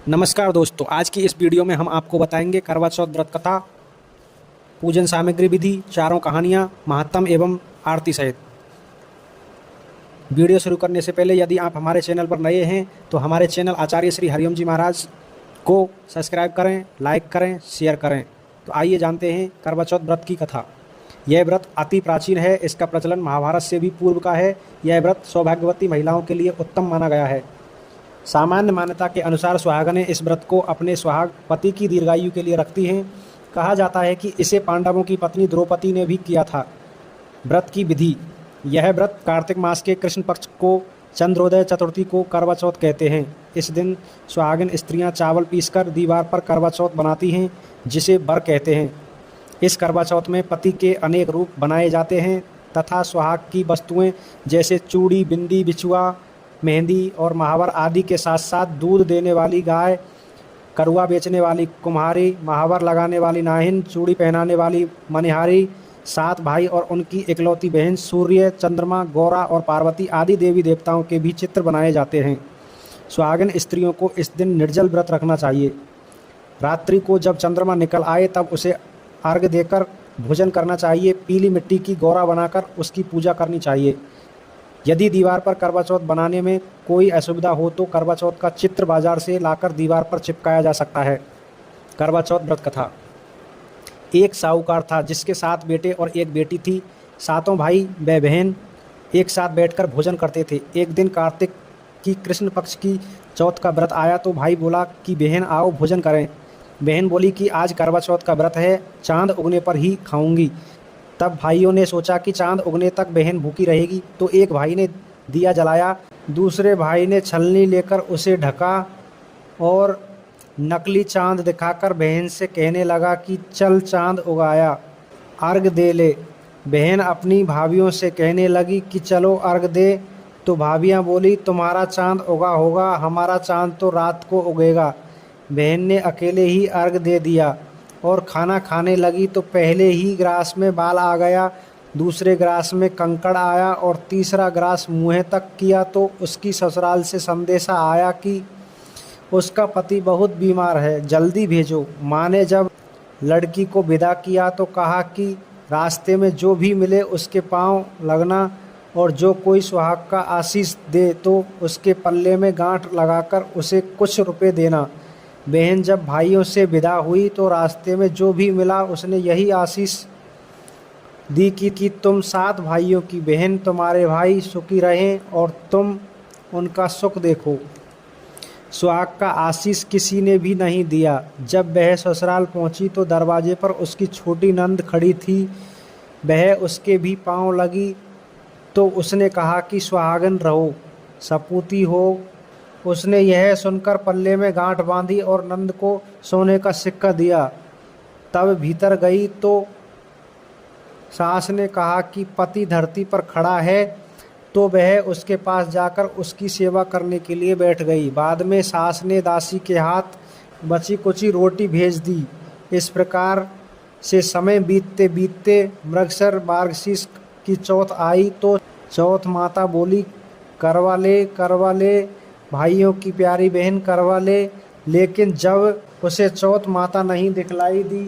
नमस्कार दोस्तों, आज की इस वीडियो में हम आपको बताएंगे करवा चौथ व्रत कथा, पूजन सामग्री विधि, चारों कहानियाँ, महात्म एवं आरती सहित। वीडियो शुरू करने से पहले यदि आप हमारे चैनल पर नए हैं तो हमारे चैनल आचार्य श्री हरिओम जी महाराज को सब्सक्राइब करें, लाइक करें, शेयर करें। तो आइए जानते हैं करवा चौथ व्रत की कथा। यह व्रत अति प्राचीन है। इसका प्रचलन महाभारत से भी पूर्व का है। यह व्रत सौभाग्यवती महिलाओं के लिए उत्तम माना गया है। सामान्य मान्यता के अनुसार सुहागनें इस व्रत को अपने सुहाग पति की दीर्घायु के लिए रखती हैं। कहा जाता है कि इसे पांडवों की पत्नी द्रौपदी ने भी किया था। व्रत की विधि। यह व्रत कार्तिक मास के कृष्ण पक्ष को चंद्रोदय चतुर्थी को करवा चौथ कहते हैं। इस दिन सुहागिन स्त्रियां चावल पीसकर दीवार पर करवा चौथ बनाती हैं, जिसे बर कहते हैं। इस करवा चौथ में पति के अनेक रूप बनाए जाते हैं तथा सुहाग की वस्तुएं जैसे चूड़ी, बिंदी, बिछुआ, मेहंदी और महावर आदि के साथ साथ दूध देने वाली गाय, करुआ बेचने वाली कुम्हारी, महावर लगाने वाली नाहिन, चूड़ी पहनाने वाली मनिहारी, 7 भाई और उनकी इकलौती बहन, सूर्य, चंद्रमा, गौरा और पार्वती आदि देवी देवताओं के भी चित्र बनाए जाते हैं। सुहागिन स्त्रियों को इस दिन निर्जल व्रत रखना चाहिए। रात्रि को जब चंद्रमा निकल आए तब उसे अर्घ्य देकर भोजन करना चाहिए। पीली मिट्टी की गौरा बनाकर उसकी पूजा करनी चाहिए। यदि दीवार पर करवा चौथ बनाने में कोई असुविधा हो तो करवा चौथ का चित्र बाजार से लाकर दीवार पर चिपकाया जा सकता है। करवा चौथ व्रत कथा। एक साहूकार था जिसके 7 बेटे और 1 बेटी थी। 7 भाई व बहन एक साथ बैठकर भोजन करते थे। एक दिन कार्तिक की कृष्ण पक्ष की चौथ का व्रत आया तो भाई बोला कि बहन आओ भोजन करें। बहन बोली कि आज करवा चौथ का व्रत है, चांद उगने पर ही खाऊंगी। तब भाइयों ने सोचा कि चांद उगने तक बहन भूखी रहेगी, तो एक भाई ने दिया जलाया, दूसरे भाई ने छलनी लेकर उसे ढका और नकली चांद दिखाकर बहन से कहने लगा कि चल चांद उगाया, अर्घ दे ले। बहन अपनी भाभियों से कहने लगी कि चलो अर्घ दे, तो भाभियां बोली तुम्हारा चांद उगा होगा, हमारा चांद तो रात को उगेगा। बहन ने अकेले ही अर्घ दे दिया और खाना खाने लगी तो पहले ही ग्रास में बाल आ गया, दूसरे ग्रास में कंकड़ आया और तीसरा ग्रास मुँह तक किया तो उसकी ससुराल से संदेशा आया कि उसका पति बहुत बीमार है, जल्दी भेजो। माँ ने जब लड़की को विदा किया तो कहा कि रास्ते में जो भी मिले उसके पांव लगना और जो कोई सुहाग का आशीष दे तो उसके पल्ले में गांठ लगाकर उसे कुछ रुपए देना। बहन जब भाइयों से विदा हुई तो रास्ते में जो भी मिला उसने यही आशीष दी कि तुम 7 भाइयों की बहन, तुम्हारे भाई सुखी रहें और तुम उनका सुख देखो। सुहाग का आशीष किसी ने भी नहीं दिया। जब वह ससुराल पहुंची तो दरवाजे पर उसकी छोटी नंद खड़ी थी। वह उसके भी पांव लगी तो उसने कहा कि सुहागन रहो, सपूती हो। उसने यह सुनकर पल्ले में गांठ बांधी और नंद को सोने का सिक्का दिया। तब भीतर गई तो सास ने कहा कि पति धरती पर खड़ा है, तो वह उसके पास जाकर उसकी सेवा करने के लिए बैठ गई। बाद में सास ने दासी के हाथ बची कुची रोटी भेज दी। इस प्रकार से समय बीतते बीतते मृगशर मार्गशीर्ष की चौथ आई तो चौथ माता बोली करवा ले, करवा ले, भाइयों की प्यारी बहन करवा ले। लेकिन जब उसे चौथ माता नहीं दिखलाई दी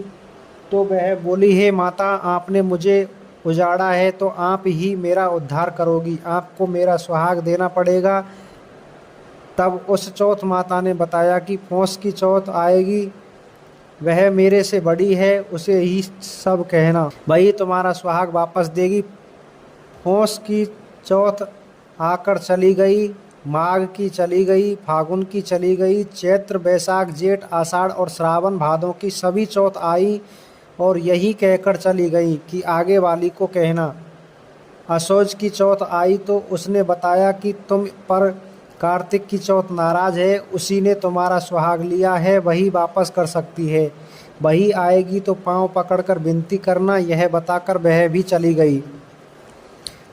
तो वह बोली हे माता, आपने मुझे उजाड़ा है तो आप ही मेरा उद्धार करोगी, आपको मेरा सुहाग देना पड़ेगा। तब उस चौथ माता ने बताया कि पौष की चौथ आएगी, वह मेरे से बड़ी है, उसे ही सब कहना, वही तुम्हारा सुहाग वापस देगी। पौष की चौथ आकर चली गई, माघ की चली गई, फागुन की चली गई, चैत्र, बैसाख, जेठ, आषाढ़ और श्रावण भादों की सभी चौथ आई और यही कहकर चली गई कि आगे वाली को कहना। असोज की चौथ आई तो उसने बताया कि तुम पर कार्तिक की चौथ नाराज है, उसी ने तुम्हारा सुहाग लिया है, वही वापस कर सकती है, वही आएगी तो पांव पकड़कर विनती करना। यह बताकर वह भी चली गई।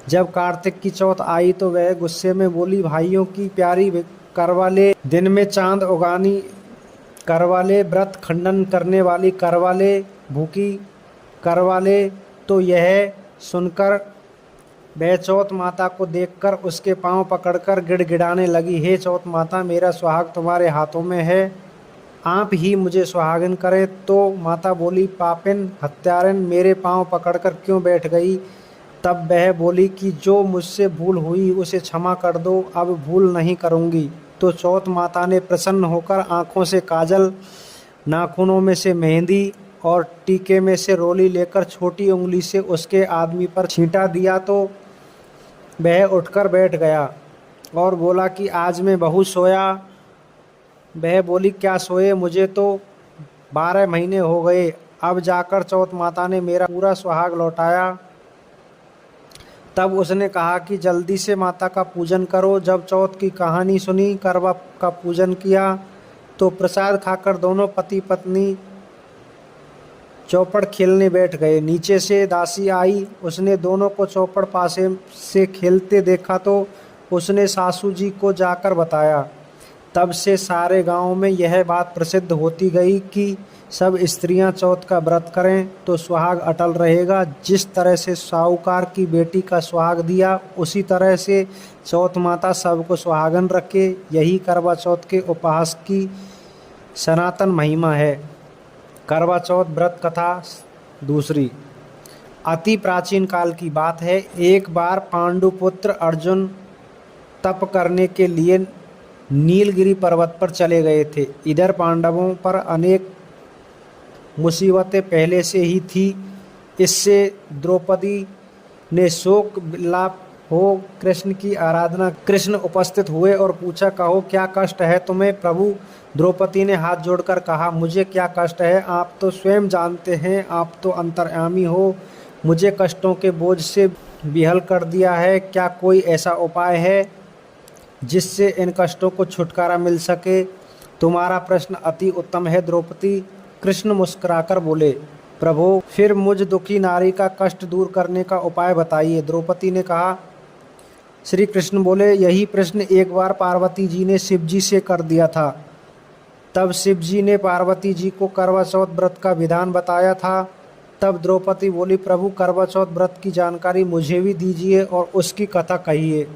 जब कार्तिक की चौथ आई तो वह गुस्से में बोली भाइयों की प्यारी करवा ले, दिन में चांद उगानी करवा ले, व्रत खंडन करने वाली करवा ले, भूखी करवा ले। तो यह सुनकर वह चौथ माता को देखकर उसके पांव पकड़कर गिड़गिड़ाने लगी, हे चौथ माता, मेरा सुहाग तुम्हारे हाथों में है, आप ही मुझे सुहागिन करें। तो माता बोली, पापिन हत्यारिन, मेरे पांव पकड़कर क्यों बैठ गई? तब वह बोली कि जो मुझसे भूल हुई उसे क्षमा कर दो, अब भूल नहीं करूँगी। तो चौथ माता ने प्रसन्न होकर आँखों से काजल, नाखूनों में से मेहंदी और टीके में से रोली लेकर छोटी उंगली से उसके आदमी पर छींटा दिया। तो वह उठकर बैठ गया और बोला कि आज मैं बहुत सोया। वह बोली, क्या सोए? मुझे तो 12 महीने हो गए। अब जाकर चौथ माता ने मेरा पूरा सुहाग लौटाया। तब उसने कहा कि जल्दी से माता का पूजन करो। जब चौथ की कहानी सुनी, करवा का पूजन किया, तो प्रसाद खाकर दोनों पति पत्नी चौपड़ खेलने बैठ गए। नीचे से दासी आई, उसने दोनों को चौपड़ पासे से खेलते देखा तो उसने सासू जी को जाकर बताया। तब से सारे गांव में यह बात प्रसिद्ध होती गई कि सब स्त्रियां चौथ का व्रत करें तो सुहाग अटल रहेगा। जिस तरह से साहूकार की बेटी का सुहाग दिया, उसी तरह से चौथ माता सबको सुहागन रखे। यही करवा चौथ के उपवास की सनातन महिमा है। करवा चौथ व्रत कथा दूसरी। अति प्राचीन काल की बात है। एक बार पांडुपुत्र अर्जुन तप करने के लिए नीलगिरी पर्वत पर चले गए थे। इधर पांडवों पर अनेक मुसीबतें पहले से ही थी। इससे द्रौपदी ने शोक विलाप हो कृष्ण की आराधना। कृष्ण उपस्थित हुए और पूछा, कहो क्या कष्ट है तुम्हें? प्रभु, द्रौपदी ने हाथ जोड़कर कहा, मुझे क्या कष्ट है? आप तो स्वयं जानते हैं, आप तो अंतर्यामी हो। मुझे कष्टों के बोझ से विहल कर दिया है। क्या कोई ऐसा उपाय है जिससे इन कष्टों को छुटकारा मिल सके? तुम्हारा प्रश्न अति उत्तम है द्रौपदी। कृष्ण मुस्कुराकर बोले, प्रभु, फिर मुझ दुखी नारी का कष्ट दूर करने का उपाय बताइए। द्रौपदी ने कहा। श्री कृष्ण बोले, यही प्रश्न एक बार पार्वती जी ने शिव जी से कर दिया था। तब शिव जी ने पार्वती जी को करवा चौथ व्रत का विधान बताया था। तब द्रौपदी बोली, प्रभु, करवा चौथ व्रत की जानकारी मुझे भी दीजिए और उसकी कथा कहिए।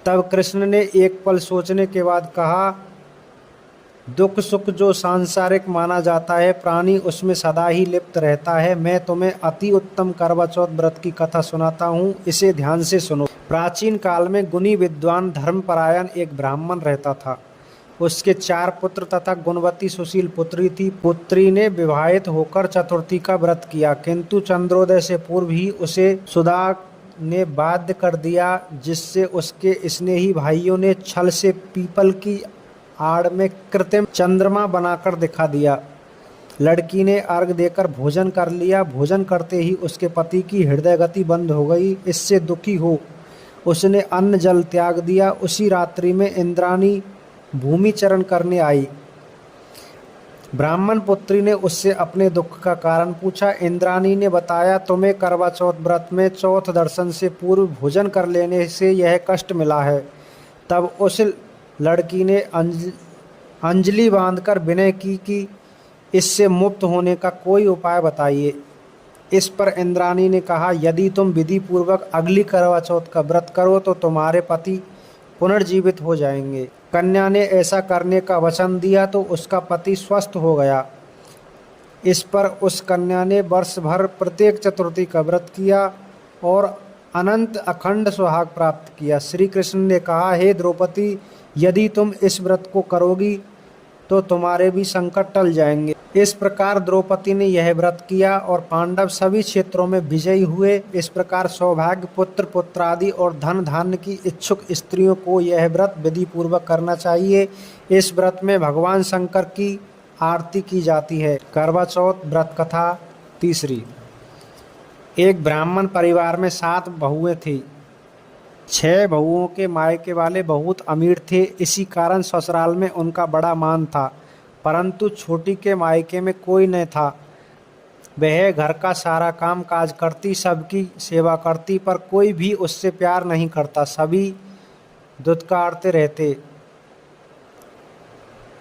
तब कृष्ण ने एक पल सोचने के बाद कहा, दुख सुख जो सांसारिक माना जाता है, प्राणी उसमें सदा ही लिप्त रहता है। मैं तुम्हें अति उत्तम करवा चौथ व्रत की कथा सुनाता हूँ, इसे ध्यान से सुनो। प्राचीन काल में गुणी विद्वान धर्मपरायण एक ब्राह्मण रहता था। उसके 4 पुत्र तथा गुणवती सुशील पुत्री थी। पुत्री ने विवाहित होकर चतुर्थी का व्रत किया, किंतु चंद्रोदय से पूर्व ही उसे सुदा ने बाध्य कर दिया, जिससे उसके स्नेही भाइयों ने छल से पीपल की आड़ में कृत्रिम चंद्रमा बनाकर दिखा दिया। लड़की ने अर्घ देकर भोजन कर लिया। भोजन करते ही उसके पति की हृदय गति बंद हो गई। इससे दुखी हो उसने अन्न जल त्याग दिया। उसी रात्रि में इंद्राणी भूमिचरण करने आई। ब्राह्मण पुत्री ने उससे अपने दुख का कारण पूछा। इंद्राणी ने बताया, तुम्हें करवा चौथ व्रत में चौथ दर्शन से पूर्व भोजन कर लेने से यह कष्ट मिला है। तब उस लड़की ने अंजलि बांधकर विनय की कि इससे मुक्त होने का कोई उपाय बताइए। इस पर इंद्राणी ने कहा, यदि तुम विधि पूर्वक अगली करवा चौथ का व्रत करो तो तुम्हारे पति पुनर्जीवित हो जाएंगे। कन्या ने ऐसा करने का वचन दिया तो उसका पति स्वस्थ हो गया। इस पर उस कन्या ने वर्ष भर प्रत्येक चतुर्थी का व्रत किया और अनंत अखंड सुहाग प्राप्त किया। श्री कृष्ण ने कहा, हे द्रौपदी, यदि तुम इस व्रत को करोगी तो तुम्हारे भी संकट टल जाएंगे। इस प्रकार द्रौपदी ने यह व्रत किया और पांडव सभी क्षेत्रों में विजयी हुए। इस प्रकार सौभाग्य, पुत्र पुत्रादि और धन धान्य की इच्छुक स्त्रियों को यह व्रत विधि पूर्वक करना चाहिए। इस व्रत में भगवान शंकर की आरती की जाती है। करवा चौथ व्रत कथा तीसरी। एक ब्राह्मण परिवार में 7 बहुएं थी। 6 बहुओं के मायके वाले बहुत अमीर थे, इसी कारण ससुराल में उनका बड़ा मान था। परंतु छोटी के मायके में कोई न था। वह घर का सारा काम काज करती, सबकी सेवा करती, पर कोई भी उससे प्यार नहीं करता। सभी दुत्कारते रहते।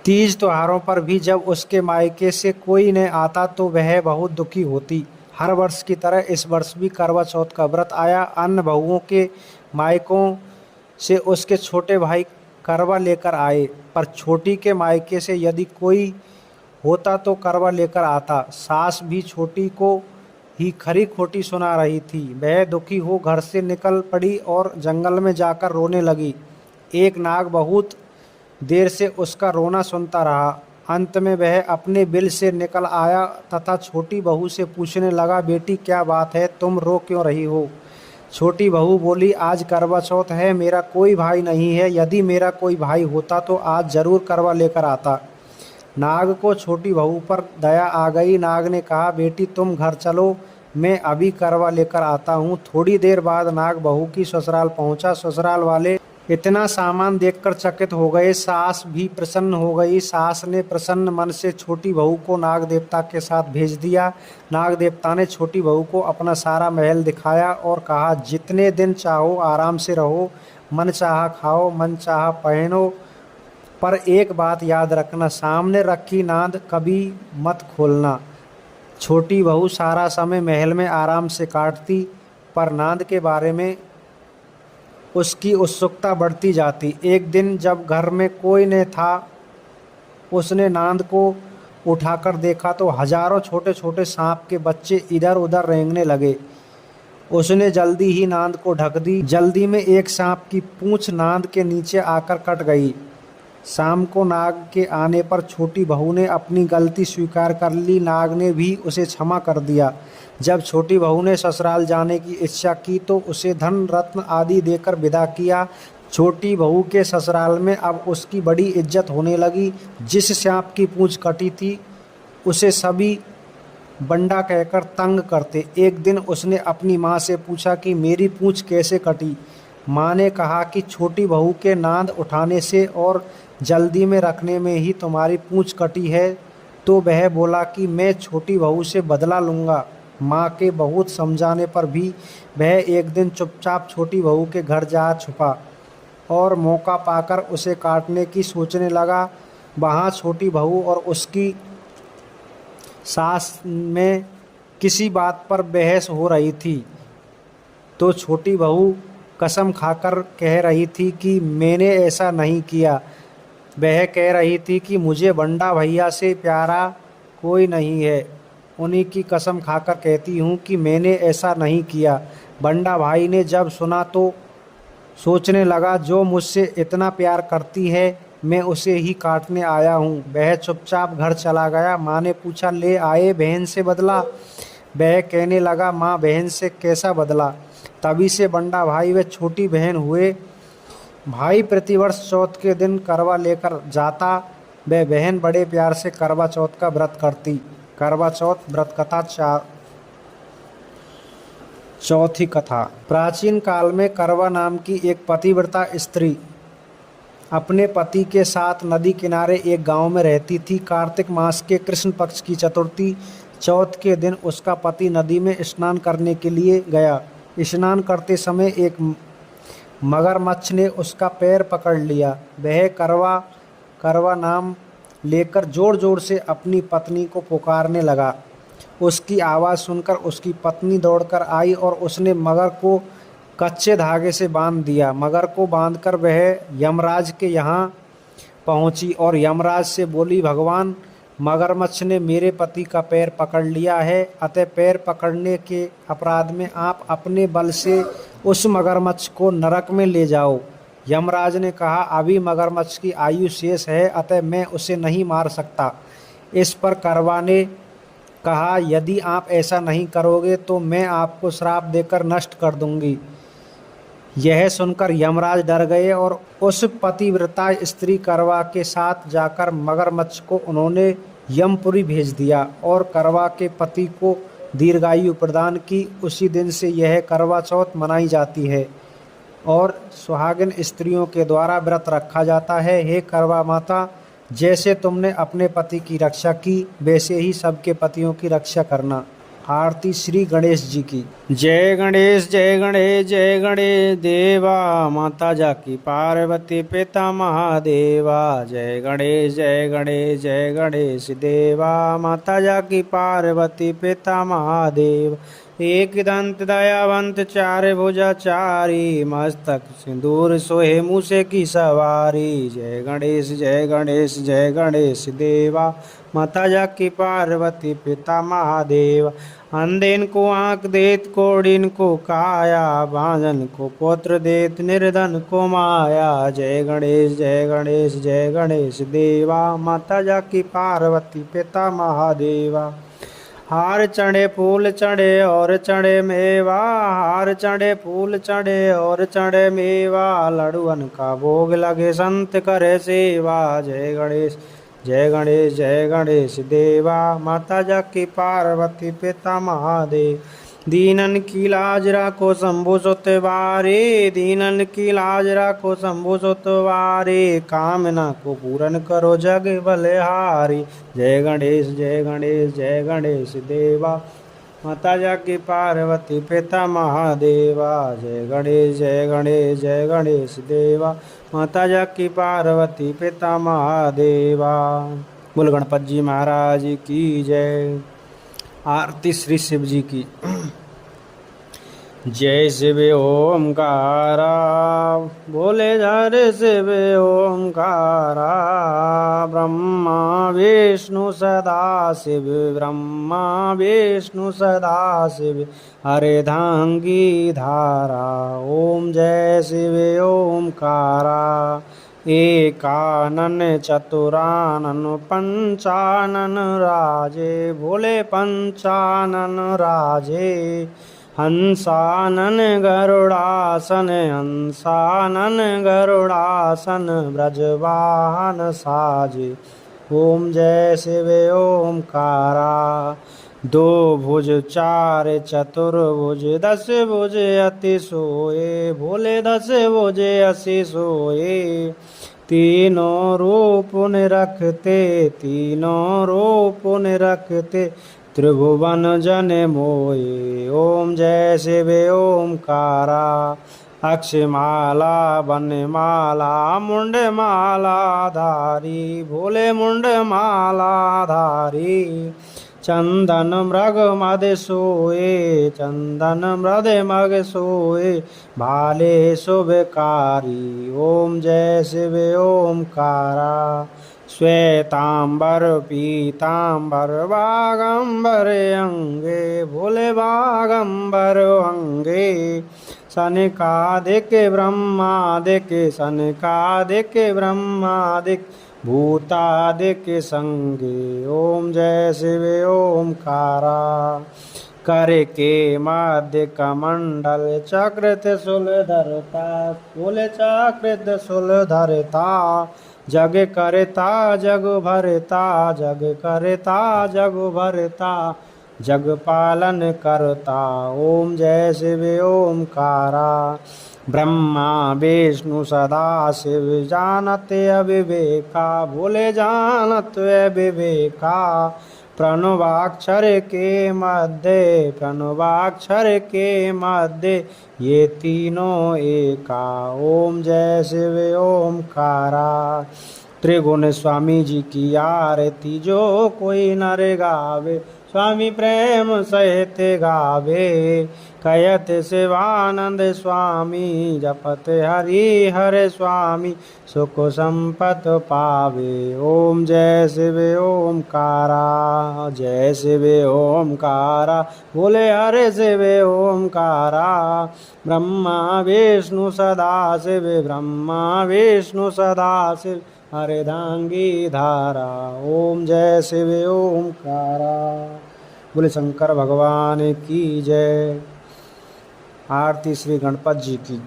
तीज त्योहारों पर भी जब उसके मायके से कोई न आता तो वह बहुत दुखी होती। हर वर्ष की तरह इस वर्ष भी करवा चौथ का व्रत आया। अन्य बहुओं के मायकों से उसके छोटे भाई करवा लेकर आए, पर छोटी के मायके से यदि कोई होता तो करवा लेकर आता। सास भी छोटी को ही खरी खोटी सुना रही थी। वह दुखी हो घर से निकल पड़ी और जंगल में जाकर रोने लगी। एक नाग बहुत देर से उसका रोना सुनता रहा। अंत में वह अपने बिल से निकल आया तथा छोटी बहू से पूछने लगा, बेटी क्या बात है, तुम रो क्यों रही हो? छोटी बहू बोली, आज करवा चौथ है, मेरा कोई भाई नहीं है। यदि मेरा कोई भाई होता तो आज जरूर करवा लेकर आता। नाग को छोटी बहू पर दया आ गई। नाग ने कहा, बेटी तुम घर चलो, मैं अभी करवा लेकर आता हूँ। थोड़ी देर बाद नाग बहू की ससुराल पहुँचा। ससुराल वाले इतना सामान देखकर चकित हो गए। सास भी प्रसन्न हो गई। सास ने प्रसन्न मन से छोटी बहू को नाग देवता के साथ भेज दिया। नाग देवता ने छोटी बहू को अपना सारा महल दिखाया और कहा, जितने दिन चाहो आराम से रहो, मन चाहा खाओ, मन चाहा पहनो, पर एक बात याद रखना, सामने रखी नांद कभी मत खोलना। छोटी बहू सारा समय महल में आराम से काटती, पर नांद के बारे में उसकी उत्सुकता बढ़ती जाती। एक दिन जब घर में कोई न था, उसने नांद को उठाकर देखा तो हजारों छोटे छोटे सांप के बच्चे इधर उधर रेंगने लगे। उसने जल्दी ही नांद को ढक दी। जल्दी में एक सांप की पूंछ नांद के नीचे आकर कट गई। शाम को नाग के आने पर छोटी बहू ने अपनी गलती स्वीकार कर ली। नाग ने भी उसे क्षमा कर दिया। जब छोटी बहू ने ससुराल जाने की इच्छा की तो उसे धन रत्न आदि देकर विदा किया। छोटी बहू के ससुराल में अब उसकी बड़ी इज्जत होने लगी। जिस सांप की पूंछ कटी थी उसे सभी बंडा कहकर तंग करते। एक दिन उसने अपनी माँ से पूछा कि मेरी पूंछ कैसे कटी। माँ ने कहा कि छोटी बहू के नांद उठाने से और जल्दी में रखने में ही तुम्हारी पूंछ कटी है। तो वह बोला कि मैं छोटी बहू से बदला लूँगा। माँ के बहुत समझाने पर भी वह एक दिन चुपचाप छोटी बहू के घर जा छुपा और मौका पाकर उसे काटने की सोचने लगा। वहाँ छोटी बहू और उसकी सास में किसी बात पर बहस हो रही थी। तो छोटी बहू कसम खाकर कह रही थी कि मैंने ऐसा नहीं किया। वह कह रही थी कि मुझे बंडा भैया से प्यारा कोई नहीं है। उन्हीं की कसम खाकर कहती हूँ कि मैंने ऐसा नहीं किया। बंडा भाई ने जब सुना तो सोचने लगा, जो मुझसे इतना प्यार करती है मैं उसे ही काटने आया हूँ। वह चुपचाप घर चला गया। माँ ने पूछा, ले आए बहन से बदला? वह कहने लगा, माँ बहन से कैसा बदला? तभी से बंडा भाई व छोटी बहन हुए। भाई प्रतिवर्ष चौथ के दिन करवा लेकर जाता। वह बहन बड़े प्यार से करवा चौथ का व्रत करती। करवा चौथ व्रत कथा चौथी कथा। प्राचीन काल में करवा नाम की एक पतिव्रता स्त्री अपने पति के साथ नदी किनारे एक गांव में रहती थी। कार्तिक मास के कृष्ण पक्ष की चतुर्थी चौथ के दिन उसका पति नदी में स्नान करने के लिए गया। स्नान करते समय एक मगरमच्छ ने उसका पैर पकड़ लिया। वह करवा नाम लेकर जोर जोर से अपनी पत्नी को पुकारने लगा। उसकी आवाज़ सुनकर उसकी पत्नी दौड़कर आई और उसने मगर को कच्चे धागे से बांध दिया। मगर को बांधकर वह यमराज के यहाँ पहुँची और यमराज से बोली, भगवान, मगरमच्छ ने मेरे पति का पैर पकड़ लिया है, अतः पैर पकड़ने के अपराध में आप अपने बल से उस मगरमच्छ को नरक में ले जाओ। यमराज ने कहा, अभी मगरमच्छ की आयु शेष है, अतः मैं उसे नहीं मार सकता। इस पर करवा ने कहा, यदि आप ऐसा नहीं करोगे तो मैं आपको श्राप देकर नष्ट कर दूंगी। यह सुनकर यमराज डर गए और उस पतिव्रता स्त्री करवा के साथ जाकर मगरमच्छ को उन्होंने यमपुरी भेज दिया और करवा के पति को दीर्घायु प्रदान की। उसी दिन से यह करवा चौथ मनाई जाती है और सुहागिन स्त्रियों के द्वारा व्रत रखा जाता है। हे करवा माता, जैसे तुमने अपने पति की रक्षा की वैसे ही सबके पतियों की रक्षा करना। आरती श्री गणेश जी की। जय गणेश जय गणेश जय गणेश देवा, माता जाकी पार्वती पिता महादेवा। जय गणेश जय गणेश जय गणेश देवा, माता जाकी पार्वती पिता महादेव। एक दंत दयावंत चार भुजाचारी, मस्तक सिंदूर सोहे मूसे की सवारी। जय गणेश जय गणेश जय गणेश देवा, माता जाकी पार्वती पिता महादेव। अंधेन को आंख देत, कोड़िन को काया, बांझन को पुत्र देत, निर्धन को माया। जय गणेश जय गणेश जय गणेश देवा, माता जाकी पार्वती पिता महादेवा। हार चढ़े फूल चढ़े और चढ़े मेवा, हार चढ़े फूल चढ़े और चढ़े मेवा। लड़ुअन का भोग लगे संत करे सेवा। जय गणेश जय गणेश जय गणेश देवा, माता जाकी पार्वती पिता महादेव। दीनन की लाज राखो शंभु सुतवारे, दीनन की लाज राखो शंभु सुतवारे। कामना को पूरन करो जग बलिहारी। जय गणेश जय गणेश जय गणेश देवा, माता जाकी पार्वती पिता महादेवा। जय गणेश जय गणेश जय गणेश देवा, माता जाकी पार्वती पिता महादेवा। बोल गणपत जी महाराज की जय। आरती श्री शिव जी की। जय शिव ओमकारा, बोले हरे शिव ओमकारा। ब्रह्मा विष्णु सदा शिव, ब्रह्मा विष्णु सदा शिव, हरिधांगी धारा। ओम जय शिव ओमकारा। एकानन चतुरानन पंचानन राजे, भोले पंचानन राजे। हंसानन गरुड़ासन, हंसानन गरुड़ासन, ब्रजवाहन साजे। ओम जय शिव ओमकारा। दो भुज चार चतुर्भुज, दस भुज अति सोए, भोले दस भुज अति सोए। तीनों रूप रखते, तीनों रूप रखते, त्रिभुवन जन मोए। ओम जय शिव ओमकारा। अक्षमाला बनमाला, मुंड माला धारी, भोले मुंड माला धारी। चंदन मृग मद सोए, चंदन मृद मग सोए, भाले शुभकारी। ओम जय शिव ओमकारा। श्वेतांबर पीतांबर बागंबर अंगे, भोले बागंबर अंगे। सनकादिक ब्रह्मादिक, सनकादिक ब्रह्मादिक, भूतादिक संगे। ओम जय शिव ओमकारा। कर के मध्य कमंडल, चक्र त्रिशूल धरता, भोले चक्र त्रिशूल धरता। जग करता जग भरता, जग करता जग भरता, जग पालन करता। ओम जय शिव ओमकारा। ब्रह्मा विष्णु सदा शिव, जानत अविवेका, भोले जानत अविवेका। प्रणवाक्षर के मध्य, प्रणवाक्षर के मध्य, ये तीनों एका। ओम जय शिव ओमकारा। त्रिगुण स्वामी जी की आरती जो कोई नर गावे, स्वामी प्रेम सहित गावे। कयत शिवानंद स्वामी, जपत हरि हर स्वामी, सुख संपत पावे। ओम जय शिव ओमकारा। जय शिव ओमकारा, बोले हरे शिव ओमकारा। ब्रह्मा विष्णु सदा शिव, ब्रह्मा विष्णु सदा शिव, हरिधांगी धारा। ओम जय शिव ओमकारा। बोले शंकर भगवान की जय। आरती श्री गणपत जी की।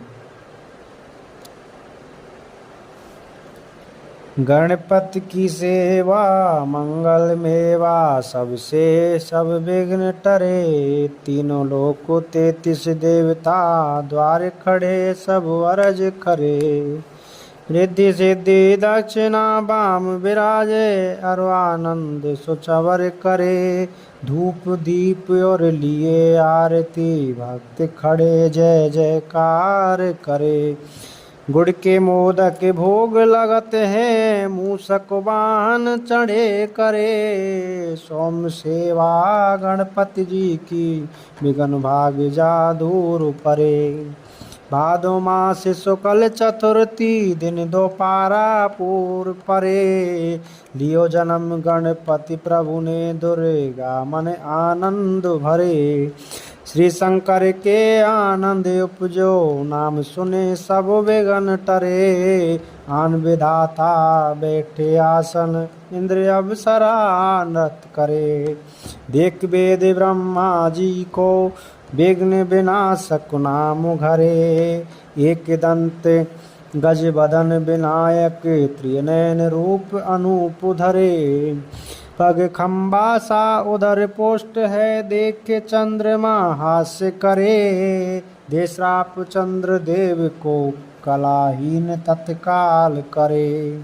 गणपति की सेवा मंगल मेवा, सबसे सब विघ्न टरे। तीनों लोक को 33 देवता, द्वार खड़े सब अरज करे। रिद्धि सिद्धि दक्षिणा बाम विराजे, अरु आनंद सुचवर करे। धूप दीप और लिए आरती, भक्त खड़े जय जयकार करे। गुड़ के मोदक भोग लगत हैं, मूसक वाहन चढ़े करे। सोम सेवा गणपति जी की, विघ्न भाग जा दूर परे। भादो मास शुक्ल चतुर्थी, दिन दोपारा पूर परे। लियो जन्म गणपति प्रभु ने, दुर्गा मन आनंद भरे। श्री शंकर के आनंद उपजो, नाम सुने सब विघ्न टरे। आन विधाता बैठे आसन, इंद्र अप्सरा नृत्य करे। देख वेद ब्रह्मा जी को, विघ्न विनाशक नाम घरे। एक दंत गज बदन विनायक, त्रिनयन रूप अनूप धरे। पग खम्बा सा उधर पोस्ट है, देख के चंद्रमा हास्य करे। दे श्राप चंद्र देव को, कलाहीन तत्काल करे।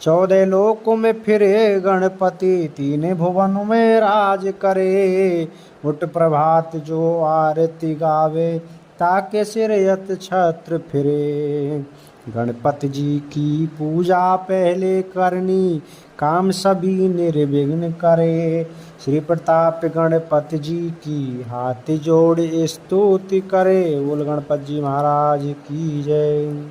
14 लोक में फिरे गणपति, 3 भुवन में राज करे। उठ प्रभात जो आरती गावे, ताके सिरयत छत्र फिरे। गणपति जी की पूजा पहले करनी, काम सभी निर्विघ्न करे। श्री प्रताप गणपति जी की, हाथ जोड़ स्तुति करे। बोल गणपति जी महाराज की जय।